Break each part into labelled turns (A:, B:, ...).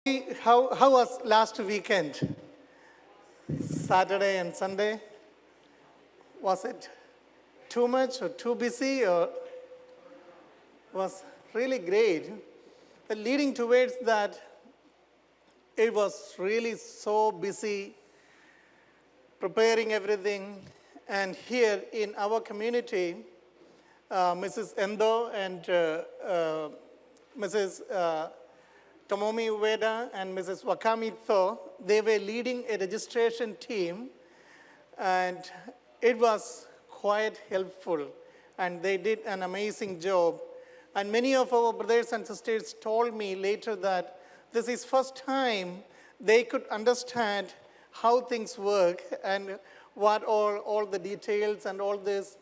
A: How was last weekend? Saturday and Sunday? Was it too much or too busy or was really great? But leading towards that, it was really so busy preparing everything. And here in our community, Mrs. Endo and Mrs. Tomomi Ueda and Mrs. Wakami Tho, they were leading a registration team, and it was quite helpful, and they did an amazing job. And many of our brothers and sisters told me later that this is first time they could understand how things work and what all the details and all this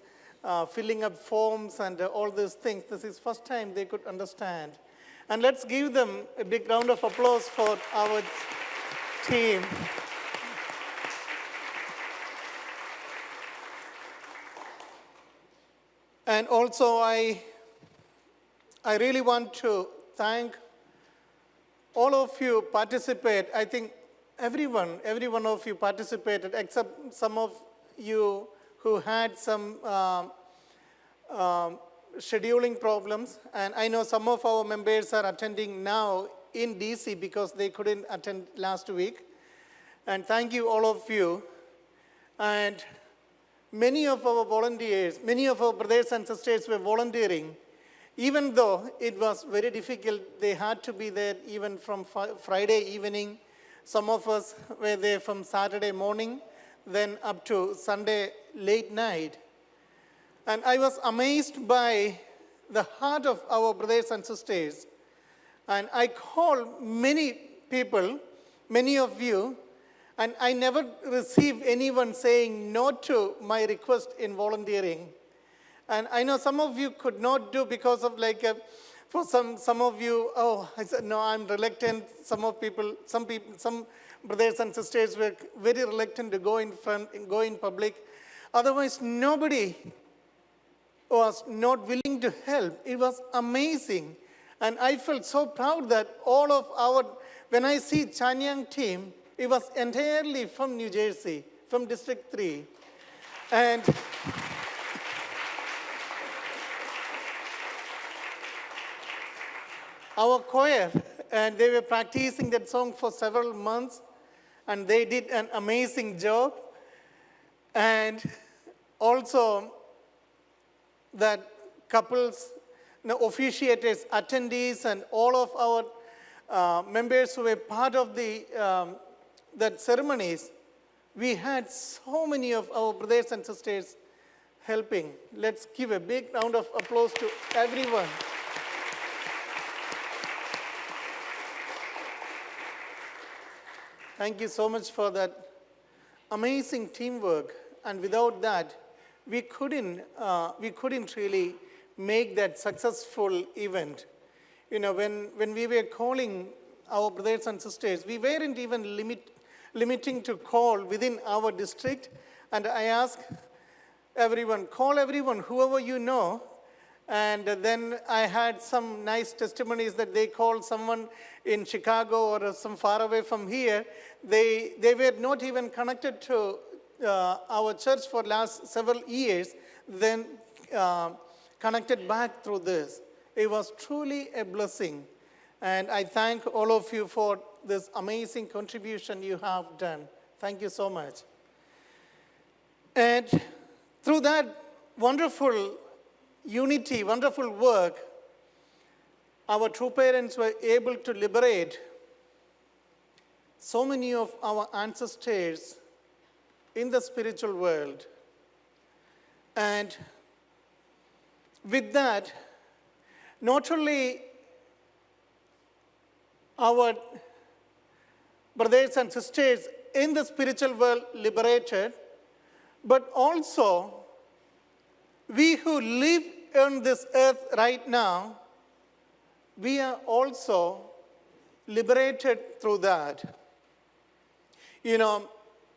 A: filling up forms and all these things. This is first time they could understand. And let's give them a big round of applause for our team. And also, I really want to thank all of you participate. I think every one of you participated, except some of you who had some scheduling problems. And I know some of our members are attending now in DC because they couldn't attend last week. And thank you, all of you. And many of our volunteers, many of our brothers and sisters were volunteering. Even though it was very difficult, they had to be there even from Friday evening. Some of us were there from Saturday morning, then up to Sunday late night. And I was amazed by the heart of our brothers and sisters. And I called many people, many of you, and I never received anyone saying no to my request in volunteering. And I know some of you could not do because of for some of you, I said, no, I'm reluctant. Some brothers and sisters were very reluctant to go in front, go in public. Otherwise, nobody was not willing to help. It was amazing. And I felt so proud that all of when I see Chanyang team, it was entirely from New Jersey, from District 3. And our choir, and they were practicing that song for several months, and they did an amazing job. And also, that couples, officiators, attendees, and all of our members who were part of that ceremonies, we had so many of our brothers and sisters helping. Let's give a big round of applause to everyone. Thank you so much for that amazing teamwork. And without that, we couldn't really make that successful event. When we were calling our brothers and sisters, we weren't even limiting to call within our district. And I asked everyone, call everyone, whoever you know. And then I had some nice testimonies that they called someone in Chicago or some far away from here. They were not even connected to our church for last several years, then connected back through this. It was truly a blessing. And I thank all of you for this amazing contribution you have done. Thank you so much. And through that wonderful unity, wonderful work, our true parents were able to liberate so many of our ancestors in the spiritual world. And with that, not only our brothers and sisters in the spiritual world liberated, but also we who live on this earth right now, we are also liberated through that.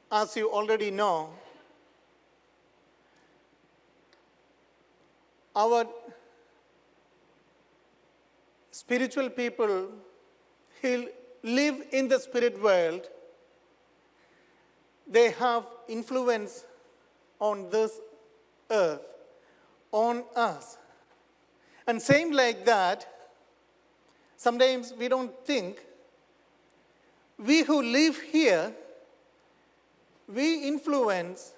A: As you already know, our spiritual people live in the spirit world, they have influence on this earth, on us. And same like that, sometimes we don't think, we who live here, we influence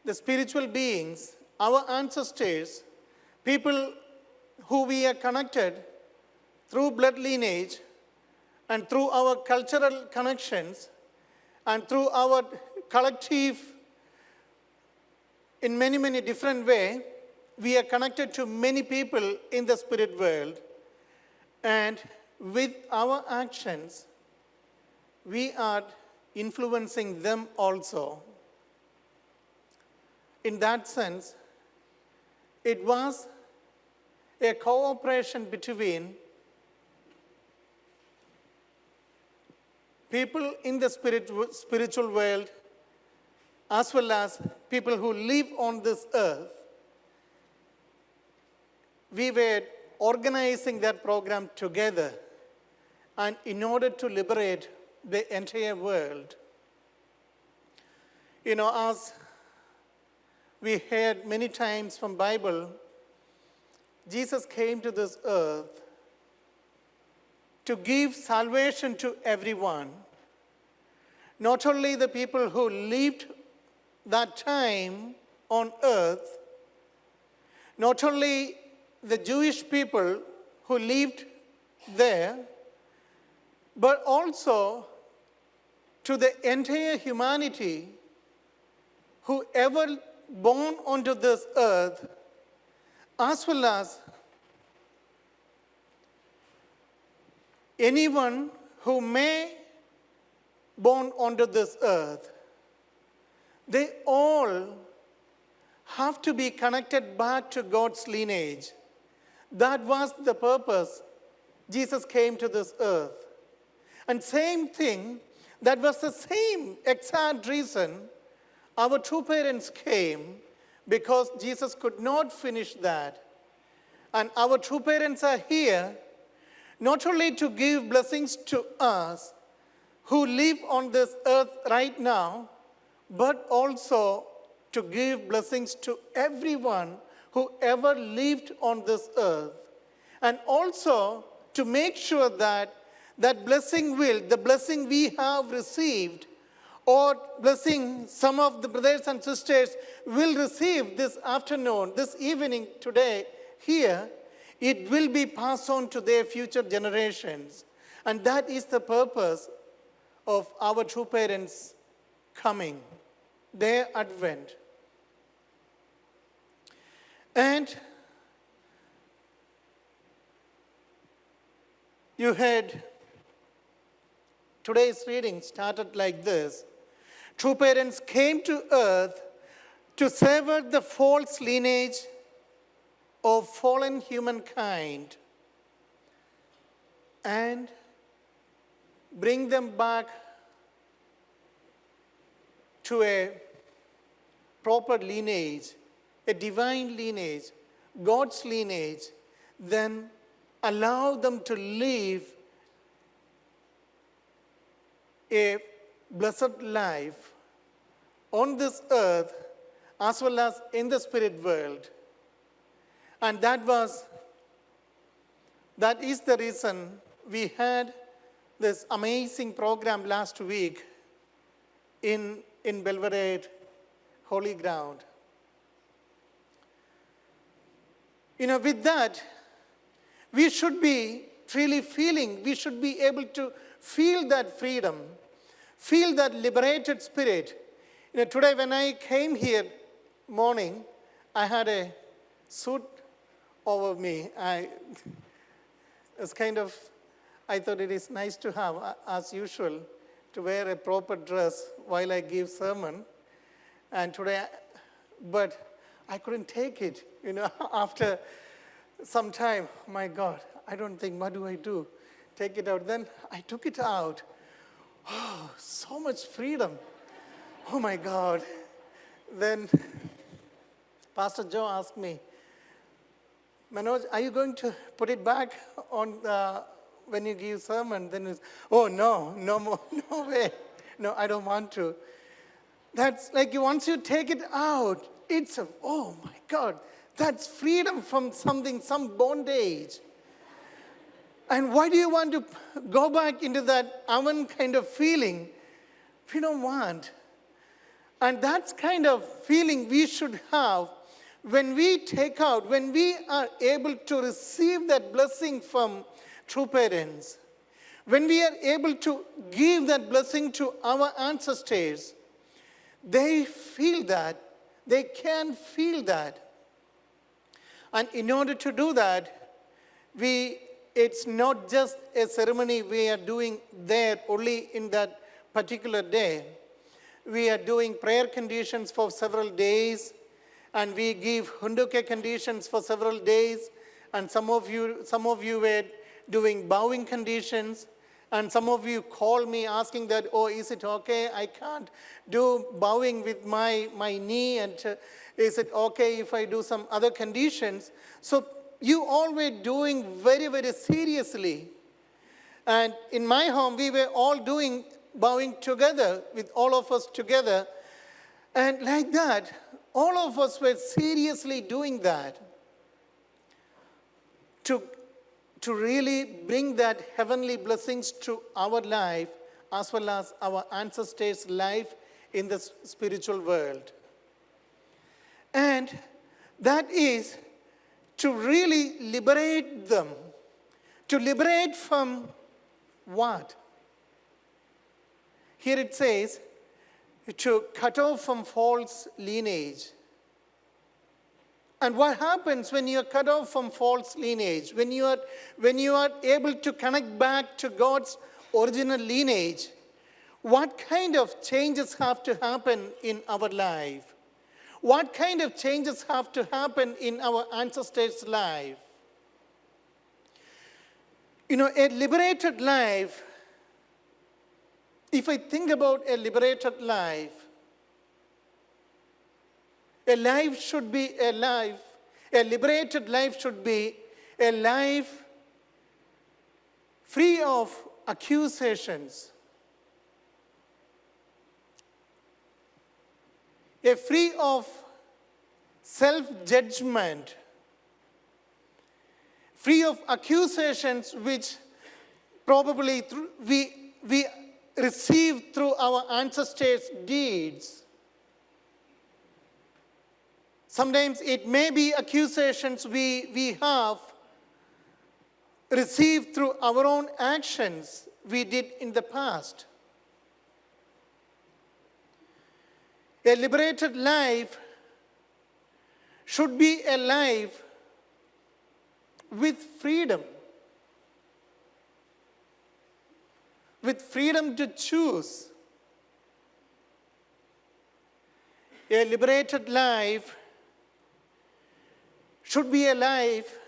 A: the spiritual beings, our ancestors, people who we are connected through blood lineage and through our cultural connections and through our collective, in many, many different ways, we are connected to many people in the spirit world. And with our actions, we are influencing them also. In that sense, it was a cooperation between people in the spiritual world as well as people who live on this earth. We were organizing that program together, and in order to liberate the entire world. As we heard many times from Bible, Jesus came to this earth to give salvation to everyone. Not only the people who lived that time on earth, not only the Jewish people who lived there, but also to the entire humanity, whoever born onto this earth, as well as anyone who may born onto this earth. They all have to be connected back to God's lineage. That was the purpose Jesus came to this earth. And same thing, that was the same exact reason our two parents came, because Jesus could not finish that. And our two parents are here not only to give blessings to us who live on this earth right now, but also to give blessings to everyone who ever lived on this earth. And also to make sure that that the blessing we have received, or blessing some of the brothers and sisters will receive this afternoon, this evening, today, here, it will be passed on to their future generations. And that is the purpose of our two parents coming, their advent. And you heard today's reading started like this. Two parents came to earth to sever the false lineage of fallen humankind and bring them back to a proper lineage, a divine lineage, God's lineage, then allow them to live a blessed life on this earth as well as in the spirit world. And that is the reason we had this amazing program last week in Belvedere Holy Ground. With that, we should be really feeling, we should be able to feel that freedom, feel that liberated spirit. Today when I came here morning, I had a suit over me. I thought it is nice to have, as usual, to wear a proper dress while I give sermon. And today, but I couldn't take it, after some time. My God, I don't think, what do I do? Take it out. Then I took it out. Oh, so much freedom. Oh my God. Then Pastor Joe asked me, Manoj, are you going to put it back on when you give sermon, then it's, oh, no, no more, no way. No, I don't want to. That's like once you take it out, it's a, oh my God, that's freedom from something, some bondage. And why do you want to go back into that oven kind of feeling? We don't want. And that's kind of feeling we should have when we take out, when we are able to receive that blessing from true parents, when we are able to give that blessing to our ancestors, they feel that, they can feel that. And in order to do that, it's not just a ceremony we are doing there only in that particular day. We are doing prayer conditions for several days, and we give Hunduke conditions for several days, and some of you were doing bowing conditions, and some of you call me asking that, oh, is it okay? I can't do bowing with my knee, and is it okay if I do some other conditions? So you all were doing very, very seriously. And in my home, we were all doing bowing together, with all of us together. And like that, all of us were seriously doing that to really bring that heavenly blessings to our life as well as our ancestors' life in the spiritual world. And that is to really liberate them. To liberate from what? Here it says, to cut off from false lineage. And what happens when you are cut off from false lineage? When you are able to connect back to God's original lineage, what kind of changes have to happen in our life? What kind of changes have to happen in our ancestors' life? You know, a liberated life, if I think about a liberated life, a life should be a life, a liberated life should be a life free of accusations, free of self-judgment, free of accusations which probably we received through our ancestors' deeds. Sometimes it may be accusations we have received through our own actions we did in the past. A liberated life should be a life with freedom to choose. A liberated life should be a life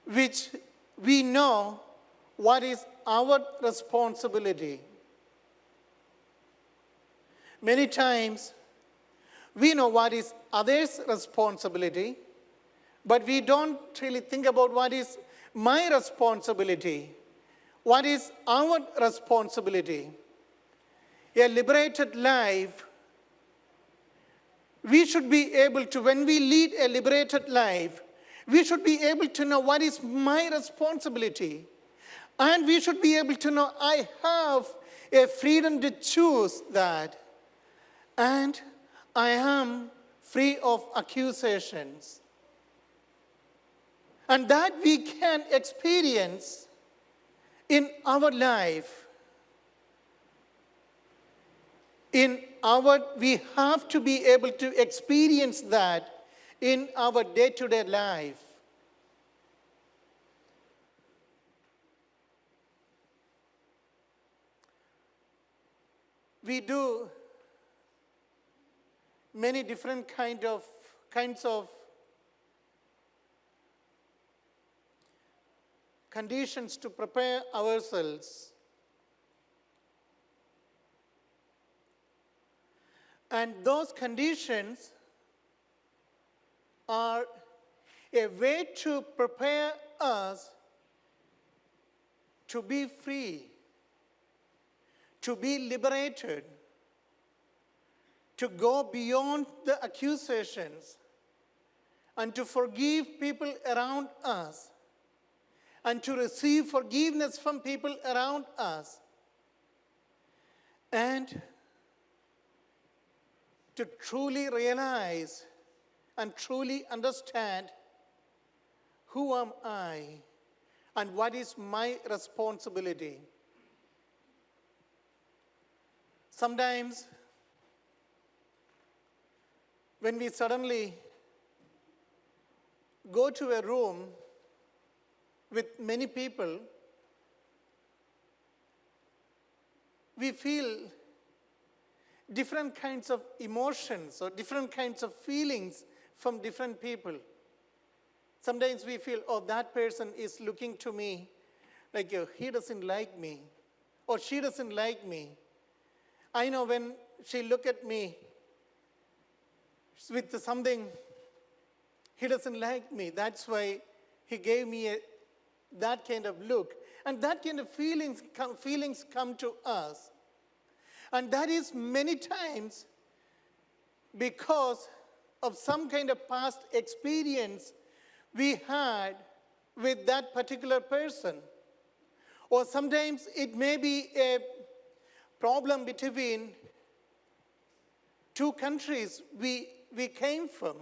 A: which we know what is our responsibility. Many times, we know what is others' responsibility, but we don't really think about what is my responsibility. What is our responsibility? A liberated life, we should be able to, when we lead a liberated life, we should be able to know what is my responsibility. And we should be able to know I have a freedom to choose that. And I am free of accusations. And that we can experience in our life. We have to be able to experience that in our day-to-day life. We do many different kinds of conditions to prepare ourselves. And those conditions are a way to prepare us to be free, to be liberated, to go beyond the accusations, and to forgive people around us, and to receive forgiveness from people around us, and to truly realize and truly understand who am I and what is my responsibility. Sometimes when we suddenly go to a room with many people, we feel different kinds of emotions or different kinds of feelings from different people. Sometimes we feel, oh, that person is looking to me like he doesn't like me or she doesn't like me. I know when she look at me with something, he doesn't like me. That's why he gave me that kind of look. And that kind of feelings come to us. And that is many times because of some kind of past experience we had with that particular person. Or sometimes it may be a problem between two countries we came from,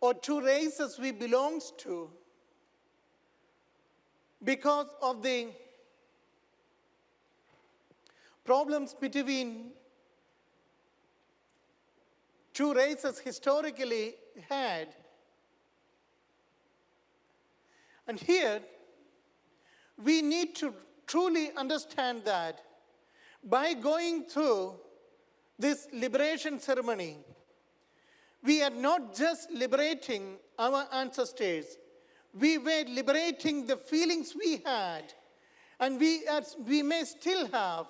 A: or two races we belong to, because of the problems between two races historically had. And here, we need to truly understand that by going through this liberation ceremony, we are not just liberating our ancestors, we were liberating the feelings we had, and we may still have,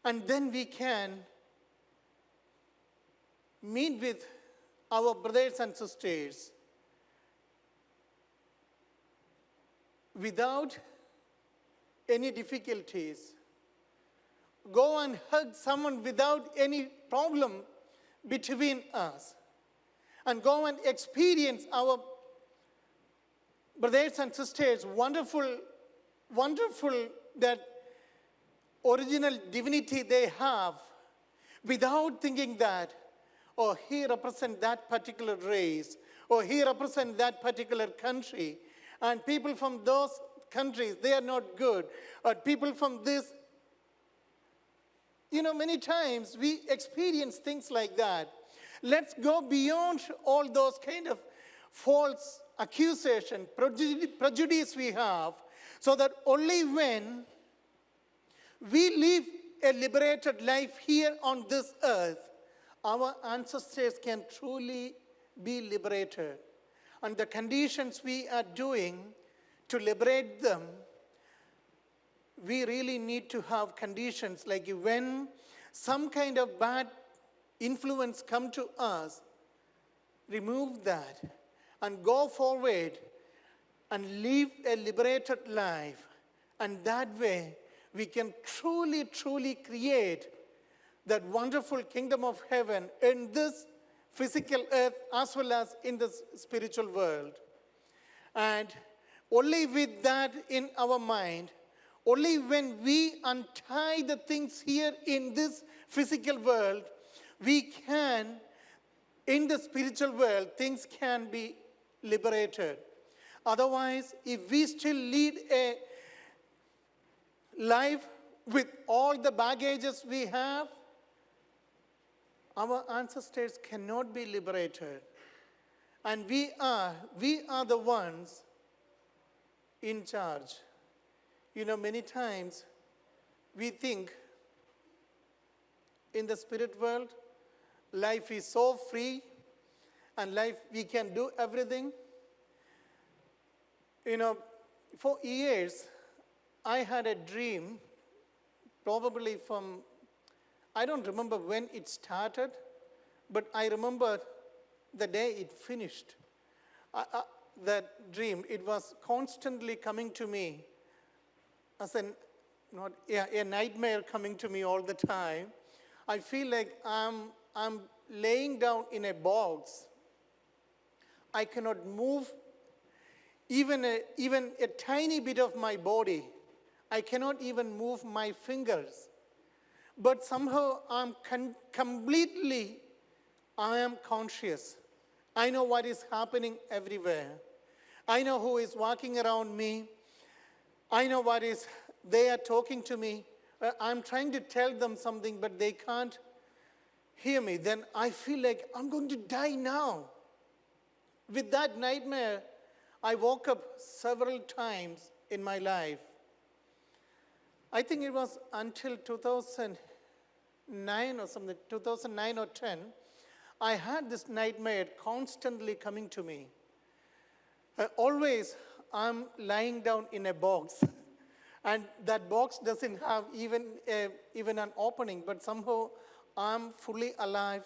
A: and then we can meet with our brothers and sisters without any difficulties. Go and hug someone without any problem between us. And go and experience our brothers and sisters, wonderful that original divinity they have, without thinking that, oh, he represents that particular race, or he represents that particular country, and people from those countries, they are not good, or people from this. Many times we experience things like that. Let's go beyond all those kind of false accusation, prejudice we have, so that only when we live a liberated life here on this earth, our ancestors can truly be liberated. And the conditions we are doing to liberate them, we really need to have conditions like when some kind of bad influence come to us, remove that and go forward and live a liberated life. And that way, we can truly create that wonderful kingdom of heaven in this physical earth as well as in the spiritual world. And only with that in our mind, only when we untie the things here in this physical world, we can, in the spiritual world, things can be liberated. Otherwise, if we still lead a life with all the baggages we have, our ancestors cannot be liberated. And we are the ones in charge. Many times we think in the spirit world, life is so free and life, we can do everything. For years, I had a dream, probably from, I don't remember when it started, but I remember the day it finished. that dream, it was constantly coming to me as a nightmare coming to me all the time. I feel like I'm laying down in a box. I cannot move even a tiny bit of my body. I cannot even move my fingers. But somehow I am conscious. I know what is happening everywhere. I know who is walking around me. I know they are talking to me. I'm trying to tell them something, but they can't hear me. Then I feel like I'm going to die now. With that nightmare, I woke up several times in my life. I think it was until 2009 or something, 2009 or 10, I had this nightmare constantly coming to me. Always, I'm lying down in a box, and that box doesn't have even an opening, but somehow I'm fully alive.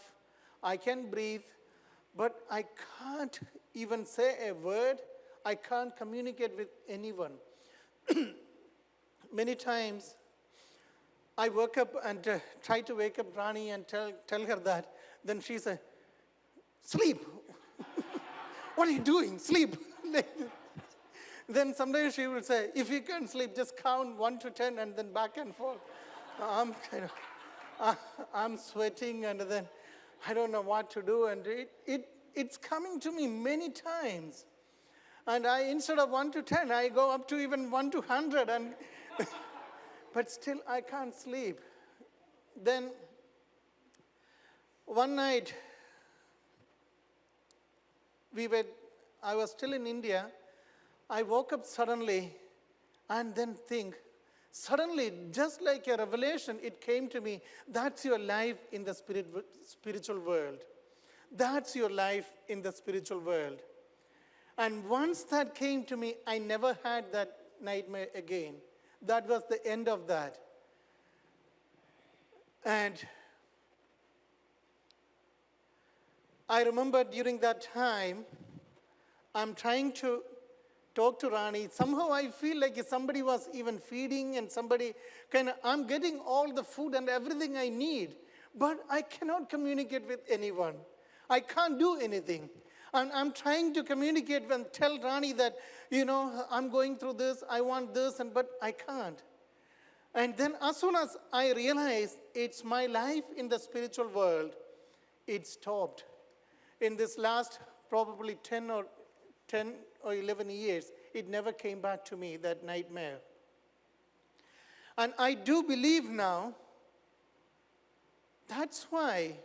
A: I can breathe, but I can't even say a word. I can't communicate with anyone. Many times, I wake up and try to wake up Rani and tell her that. Then she says, sleep. What are you doing? Sleep. Then sometimes she will say, if you can't sleep, just count 1 to 10 and then back and forth. I'm sweating and then I don't know what to do. And it's coming to me many times. And instead of 1 to 10, I go up to even 1 to 100. But still, I can't sleep. Then, one night, I was still in India. I woke up suddenly and then suddenly, just like a revelation, it came to me, that's your life in the spiritual world. That's your life in the spiritual world. And once that came to me, I never had that nightmare again. That was the end of that. And I remember during that time, I'm trying to talk to Rani. Somehow I feel like if somebody was even feeding and I'm getting all the food and everything I need, but I cannot communicate with anyone. I can't do anything. I'm trying to communicate and tell Rani that, I'm going through this, I want this, but I can't. And then as soon as I realized it's my life in the spiritual world, it stopped. In this last probably 10 or 11 years, it never came back to me, that nightmare. And I do believe now, that's why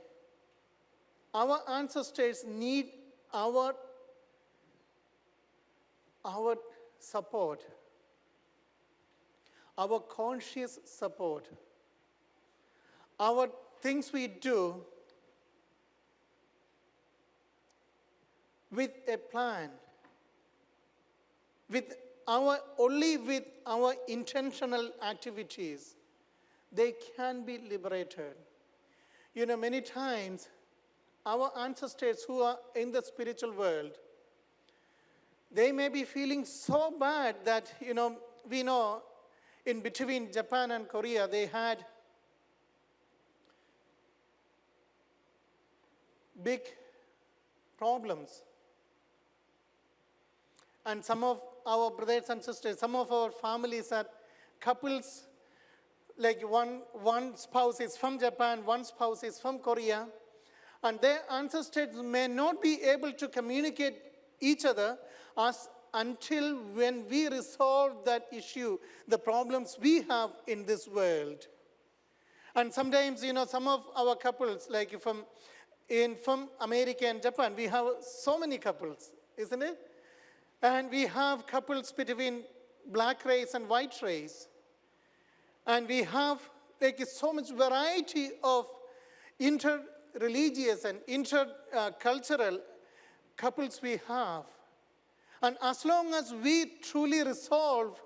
A: our ancestors need our support, our conscious support, our things we do with a plan, only with our intentional activities, they can be liberated. Many times, our ancestors who are in the spiritual world, they may be feeling so bad that, we know in between Japan and Korea, they had big problems. And some of our brothers and sisters, some of our families are couples, like one spouse is from Japan, one spouse is from Korea, and their ancestors may not be able to communicate each other until when we resolve that issue, the problems we have in this world. And sometimes, some of our couples, like from America and Japan, we have so many couples, isn't it? And we have couples between black race and white race. And we have so much variety of inter-religious and inter-cultural couples we have. And as long as we truly resolve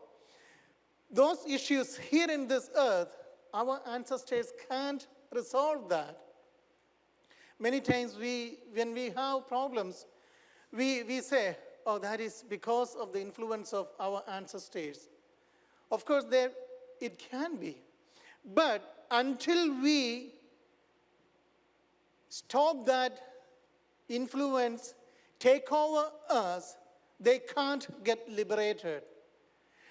A: those issues here in this earth, our ancestors can't resolve that. Many times when we have problems, we say, oh, that is because of the influence of our ancestors. Of course, there it can be. But until we stop that influence, take over us, they can't get liberated.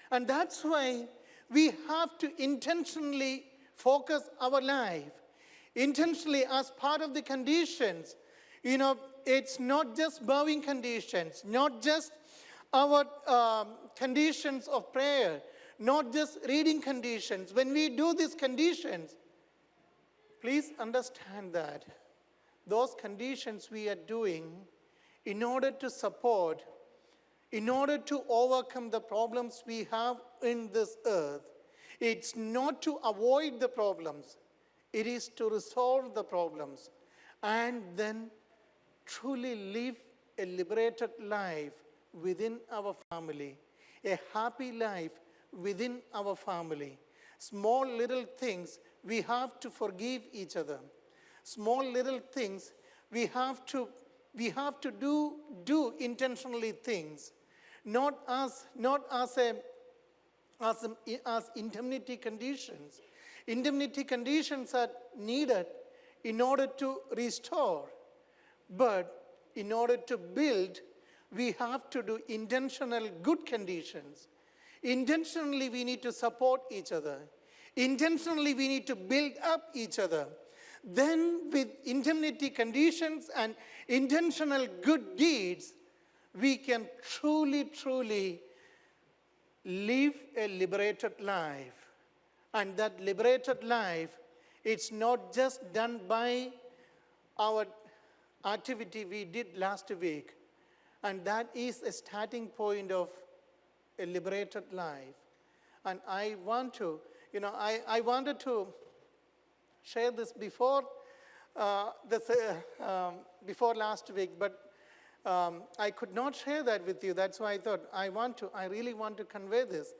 A: And that's why we have to intentionally focus our life, intentionally as part of the conditions. It's not just bowing conditions, not just our conditions of prayer, not just reading conditions. When we do these conditions, please understand that those conditions we are doing in order to support, in order to overcome the problems we have in this earth. It's not to avoid the problems. It is to resolve the problems and then truly live a liberated life within our family, a happy life within our family. Small little things, we have to forgive each other. Small little things, we have to do intentionally things, not as indemnity conditions. Indemnity conditions are needed in order to restore, but in order to build, we have to do intentional good conditions. Intentionally, we need to support each other. Intentionally, we need to build up each other. Then, with indemnity conditions and intentional good deeds, we can truly live a liberated life. And that liberated life, it's not just done by our activity we did last week. And that is a starting point of a liberated life. And I want to, I wanted to share this before last week, but I could not share that with you. That's why I thought I really want to convey this.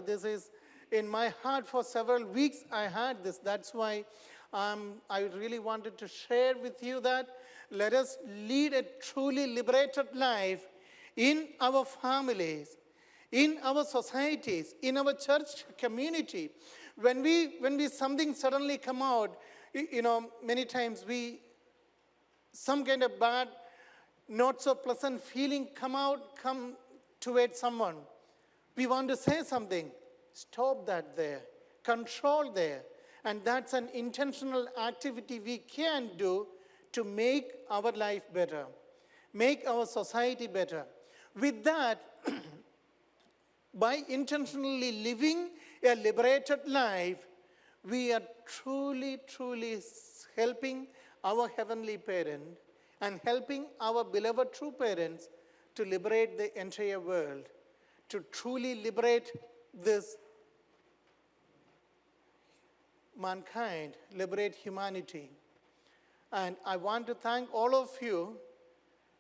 A: This is in my heart for several weeks. I had this. That's why I really wanted to share with you that let us lead a truly liberated life in our families, in our societies, in our church community. When we something suddenly come out, many times some kind of bad, not so pleasant feeling come towards someone. We want to say something. Stop that there. Control there. And that's an intentional activity we can do to make our life better, make our society better. With that, by intentionally living a liberated life, we are truly helping our heavenly parent and helping our beloved true parents to liberate the entire world, to truly liberate this mankind, liberate humanity. And I want to thank all of you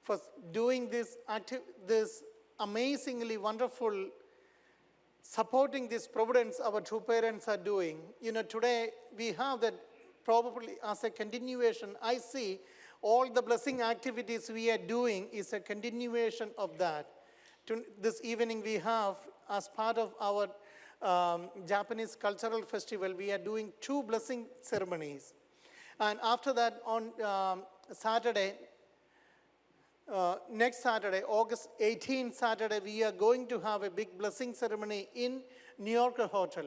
A: for doing this amazingly wonderful, supporting this providence our true parents are doing. Today we have that probably as a continuation. I see all the blessing activities we are doing is a continuation of that. This evening we have, as part of our Japanese cultural festival, we are doing 2 blessing ceremonies. And after that, on Saturday, next Saturday, August 18th Saturday, we are going to have a big blessing ceremony in New York Hotel.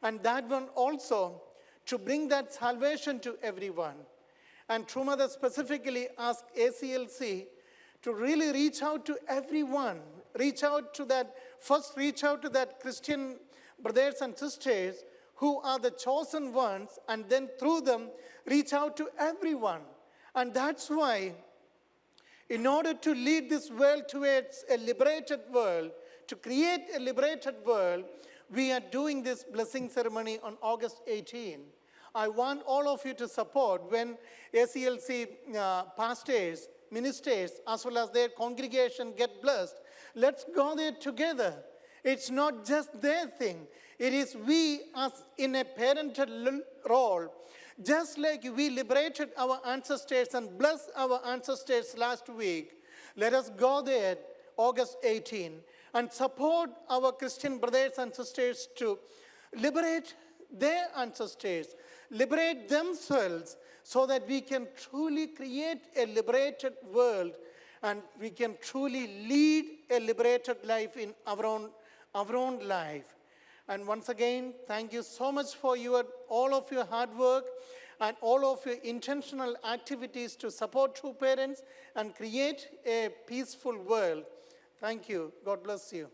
A: And that one also, to bring that salvation to everyone. And True Mother specifically asked ACLC to really reach out to everyone, reach out to that Christian brothers and sisters who are the chosen ones, and then through them, reach out to everyone. And that's why, in order to lead this world towards a liberated world, to create a liberated world, we are doing this blessing ceremony on August 18. I want all of you to support when ACLC pastors, ministers, as well as their congregation get blessed. Let's go there together. It's not just their thing. It is we as in a parental role. Just like we liberated our ancestors and blessed our ancestors last week, let us go there August 18, and support our Christian brothers and sisters to liberate their ancestors, liberate themselves, so that we can truly create a liberated world and we can truly lead a liberated life in our own life. And once again, thank you so much for all of your hard work and all of your intentional activities to support true parents and create a peaceful world. Thank you. God bless you.